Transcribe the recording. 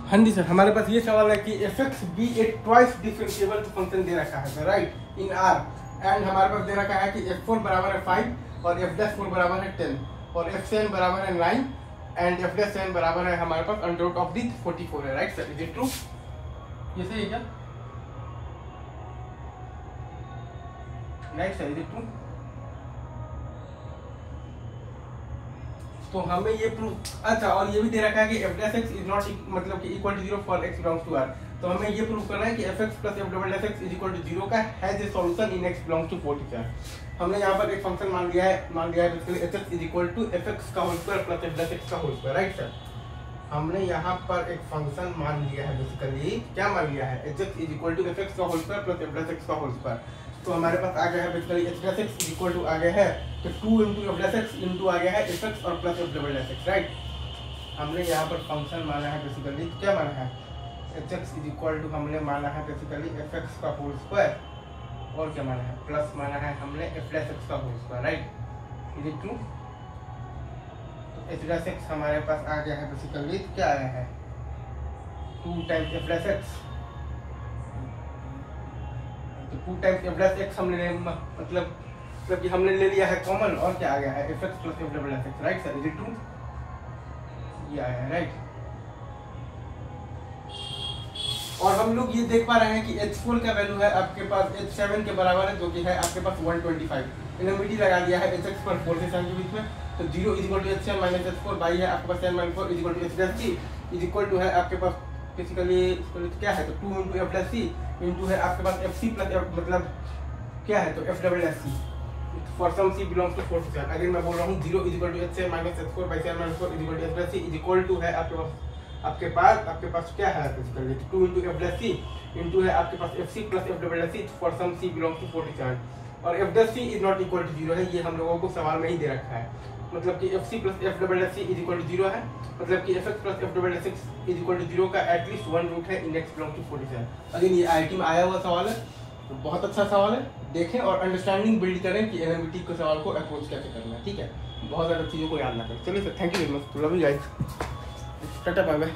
हाँ जी सर, हमारे पास ये सवाल है कि एफ एक्स बी ए ट्वाइस डिफरेंशिएबल फंक्शन दे रखा है sir, right, in are. And हमारे पास दे रखा है कि एफ 4 बराबर है 5 और एफ डैश 4 बराबर है 10 और एफ 7 बराबर है 9 एंड एफ डैश 7 बराबर है हमारे पास अंडर रूट ऑफ दी 44 है, right sir, is it true? ये सही है क्या? Right sir, is it true? तो हमें ये प्रूफ, अच्छा, और ये भी दे रखा है कि F dash X is not मतलब कि equal to 0 for X belongs to R. तो हमें ये प्रूफ करना है कि F X plus F double dash X is equal to 0 का has a solution in X belongs to 47। हमने यहाँ पर एक फंक्शन मान लिया है basically H X is equal to F X का whole square plus F dash X का होल स्क्वायर, राइट सर। हमने यहाँ पर एक फंक्शन मान लिया है, बेसिकली क्या मान लिया है, H X is equal to F X का whole square plus F dash X का होल स्क्वायर। तो हमारे पास आ गया है basically H dash X is equal to आ गया है तो 2 into F dash X into आ गया है एफ एक्स और plus F double dash X, right. हमने यहाँ पर फंक्शन माना है बेसिकली, क्या माना है, H X is equal to हमने माना है बेसिकली एफ एक्स का होल स्क्वायर और क्या माना है, प्लस माना है हमने एफ डैश एक्स का whole square, right, is it true? तो एच डैश एक्स हमारे पास आ गया है बेसिकली, क्या आया है, 2 टाइम्स एफ डैश एक्स। तो 2 टाइम्स एफ डैश एक्स हमने मतलब कि हमने ले लिया है कॉमन और क्या आ गया है F X plus F double x, right sir, is it true? ये आया है, राइट। और हम लोग ये देख पा रहे हैं कि H4 का वैल्यू है आपके पास H7 के बराबर है, जो कि है आपके पास 125। इनोमिटी लगा दिया है Hx पर 4 से 7 के बीच में, तो 0 is equal to H7 minus H4 by है आपके पास 7 minus 4 is equal to H dash C is equal to है आपके पास बेसिकली क्या है, तो 2 into F dash C into है आपके पास एफ सी प्लस एफ मतलब क्या है, तो F double dash C for some C belongs to 4 to 7। अगर मैं बोल रहा हूँ 0 is equal to H7 minus H4 by 7 minus 4 is equal to F dash C is equal to है आपके पास क्या है basically 2 into F dash C into है आपके पास F C plus F double dash C for some C belongs to 47 और F dash C is not equal to 0 है, ये हम लोगों को सवाल में ही दे रखा है। मतलब कि F C plus F double dash C is equal to 0 है, मतलब कि F X plus F double dash X is equal to 0 का एटलीस्ट 1 रूट है in X belongs to 47। Again ये आईआईटी में आया हुआ सवाल है, तो बहुत अच्छा सवाल है, देखें और अंडरस्टैंडिंग बिल्ड करें कि एनएमटीटी के सवाल को अप्रोच कैसे करना है, ठीक है। बहुत ज़्यादा चीज़ों को याद ना करें। चलिए sir, thank you very much, love you guys, tata bye bye.